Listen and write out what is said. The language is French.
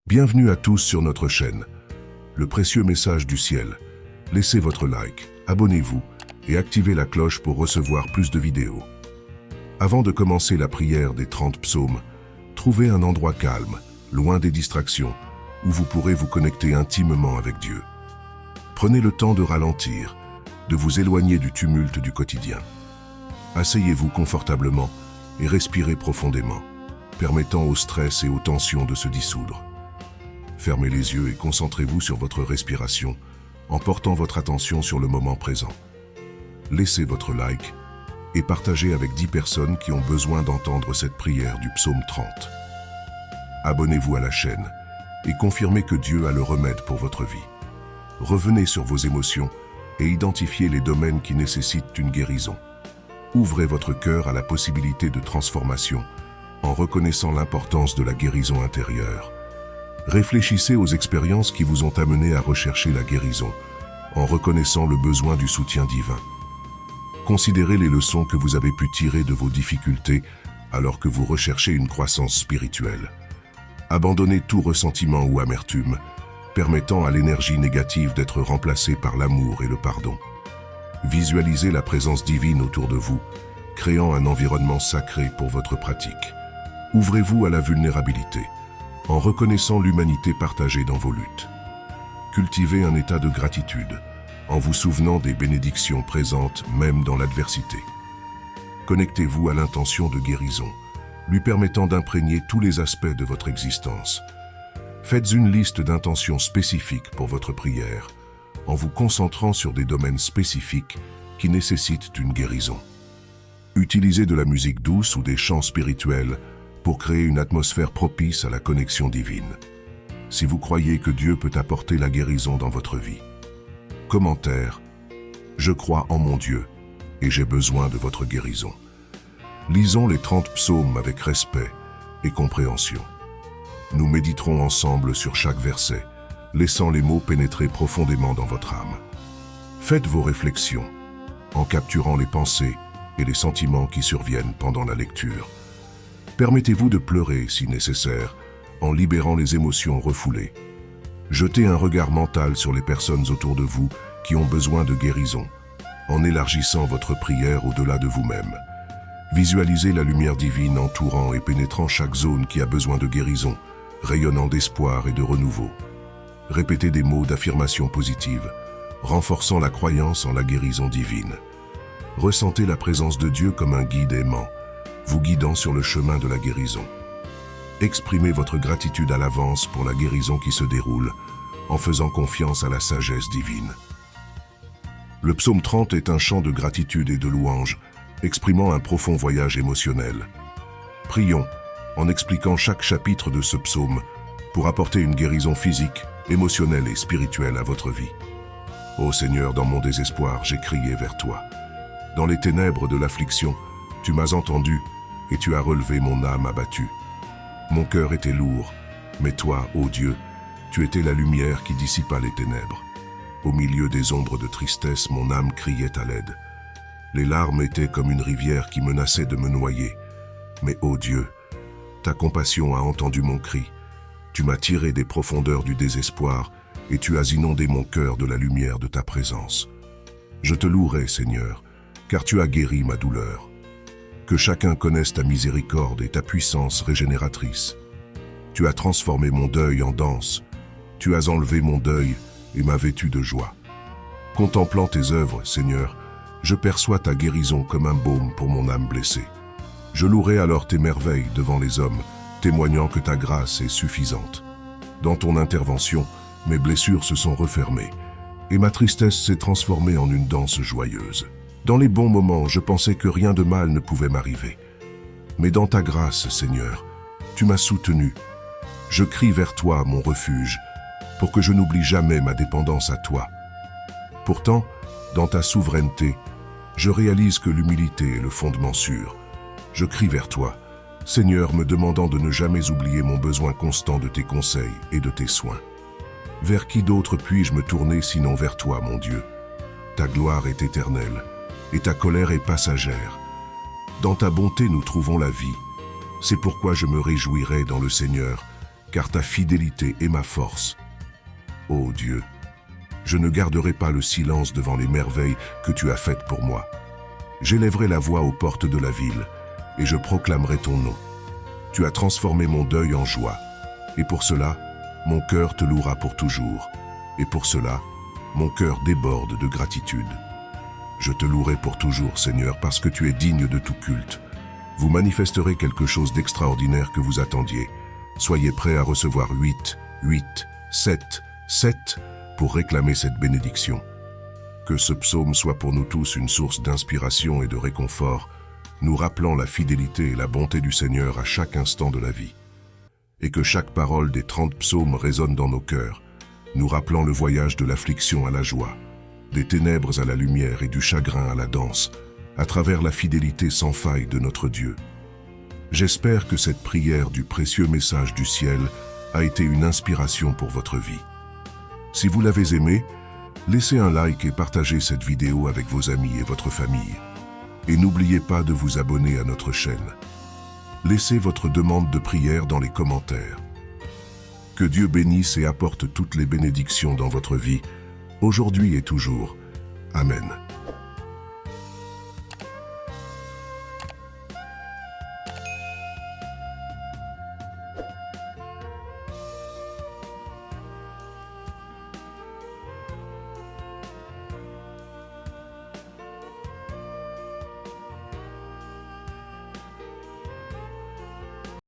Bienvenue à tous sur notre chaîne, le précieux message du ciel. Laissez votre like, abonnez-vous et activez la cloche pour recevoir plus de vidéos. Avant de commencer la prière des 30 psaumes, trouvez un endroit calme, loin des distractions, où vous pourrez vous connecter intimement avec Dieu. Prenez le temps de ralentir, de vous éloigner du tumulte du quotidien. Asseyez-vous confortablement et respirez profondément, permettant au stress et aux tensions de se dissoudre. Fermez les yeux et concentrez-vous sur votre respiration, en portant votre attention sur le moment présent. Laissez votre like et partagez avec 10 personnes qui ont besoin d'entendre cette prière du psaume 30. Abonnez-vous à la chaîne et confirmez que Dieu a le remède pour votre vie. Revenez sur vos émotions et identifiez les domaines qui nécessitent une guérison. Ouvrez votre cœur à la possibilité de transformation en reconnaissant l'importance de la guérison intérieure. Réfléchissez aux expériences qui vous ont amené à rechercher la guérison, en reconnaissant le besoin du soutien divin. Considérez les leçons que vous avez pu tirer de vos difficultés alors que vous recherchez une croissance spirituelle. Abandonnez tout ressentiment ou amertume, permettant à l'énergie négative d'être remplacée par l'amour et le pardon. Visualisez la présence divine autour de vous, créant un environnement sacré pour votre pratique. Ouvrez-vous à la vulnérabilité, en reconnaissant l'humanité partagée dans vos luttes. Cultivez un état de gratitude, en vous souvenant des bénédictions présentes même dans l'adversité. Connectez-vous à l'intention de guérison, lui permettant d'imprégner tous les aspects de votre existence. Faites une liste d'intentions spécifiques pour votre prière, en vous concentrant sur des domaines spécifiques qui nécessitent une guérison. Utilisez de la musique douce ou des chants spirituels pour créer une atmosphère propice à la connexion divine. Si vous croyez que Dieu peut apporter la guérison dans votre vie. Commentaire: je crois en mon Dieu et j'ai besoin de votre guérison. Lisons les 30 psaumes avec respect et compréhension. Nous méditerons ensemble sur chaque verset, laissant les mots pénétrer profondément dans votre âme. Faites vos réflexions, en capturant les pensées et les sentiments qui surviennent pendant la lecture. Permettez-vous de pleurer si nécessaire, en libérant les émotions refoulées. Jetez un regard mental sur les personnes autour de vous qui ont besoin de guérison, en élargissant votre prière au-delà de vous-même. Visualisez la lumière divine entourant et pénétrant chaque zone qui a besoin de guérison, rayonnant d'espoir et de renouveau. Répétez des mots d'affirmation positive, renforçant la croyance en la guérison divine. Ressentez la présence de Dieu comme un guide aimant, vous guidant sur le chemin de la guérison. Exprimez votre gratitude à l'avance pour la guérison qui se déroule, en faisant confiance à la sagesse divine. Le psaume 30 est un chant de gratitude et de louange, exprimant un profond voyage émotionnel. Prions, en expliquant chaque chapitre de ce psaume, pour apporter une guérison physique, émotionnelle et spirituelle à votre vie. Ô Seigneur, dans mon désespoir, j'ai crié vers toi. Dans les ténèbres de l'affliction, tu m'as entendu et tu as relevé mon âme abattue. Mon cœur était lourd, mais toi, ô Dieu, tu étais la lumière qui dissipa les ténèbres. Au milieu des ombres de tristesse, mon âme criait à l'aide. Les larmes étaient comme une rivière qui menaçait de me noyer. Mais ô Dieu, ta compassion a entendu mon cri. Tu m'as tiré des profondeurs du désespoir et tu as inondé mon cœur de la lumière de ta présence. Je te louerai, Seigneur, car tu as guéri ma douleur. Que chacun connaisse ta miséricorde et ta puissance régénératrice. Tu as transformé mon deuil en danse. Tu as enlevé mon deuil et m'as vêtu de joie. Contemplant tes œuvres, Seigneur, je perçois ta guérison comme un baume pour mon âme blessée. Je louerai alors tes merveilles devant les hommes, témoignant que ta grâce est suffisante. Dans ton intervention, mes blessures se sont refermées et ma tristesse s'est transformée en une danse joyeuse. Dans les bons moments, je pensais que rien de mal ne pouvait m'arriver. Mais dans ta grâce, Seigneur, tu m'as soutenu. Je crie vers toi, mon refuge, pour que je n'oublie jamais ma dépendance à toi. Pourtant, dans ta souveraineté, je réalise que l'humilité est le fondement sûr. Je crie vers toi, Seigneur, me demandant de ne jamais oublier mon besoin constant de tes conseils et de tes soins. Vers qui d'autre puis-je me tourner sinon vers toi, mon Dieu? Ta gloire est éternelle, et ta colère est passagère. Dans ta bonté nous trouvons la vie. C'est pourquoi je me réjouirai dans le Seigneur, car ta fidélité est ma force. Ô Dieu, je ne garderai pas le silence devant les merveilles que tu as faites pour moi. J'élèverai la voix aux portes de la ville, et je proclamerai ton nom. Tu as transformé mon deuil en joie, et pour cela, mon cœur te louera pour toujours, et pour cela, mon cœur déborde de gratitude. Je te louerai pour toujours, Seigneur, parce que tu es digne de tout culte. Vous manifesterez quelque chose d'extraordinaire que vous attendiez. Soyez prêts à recevoir 8, 7 pour réclamer cette bénédiction. Que ce psaume soit pour nous tous une source d'inspiration et de réconfort, nous rappelant la fidélité et la bonté du Seigneur à chaque instant de la vie. Et que chaque parole des 30 psaumes résonne dans nos cœurs, nous rappelant le voyage de l'affliction à la joie, des ténèbres à la lumière et du chagrin à la danse, à travers la fidélité sans faille de notre Dieu. J'espère que cette prière du précieux message du ciel a été une inspiration pour votre vie. Si vous l'avez aimé, laissez un like et partagez cette vidéo avec vos amis et votre famille. Et n'oubliez pas de vous abonner à notre chaîne. Laissez votre demande de prière dans les commentaires. Que Dieu bénisse et apporte toutes les bénédictions dans votre vie, aujourd'hui et toujours. Amen.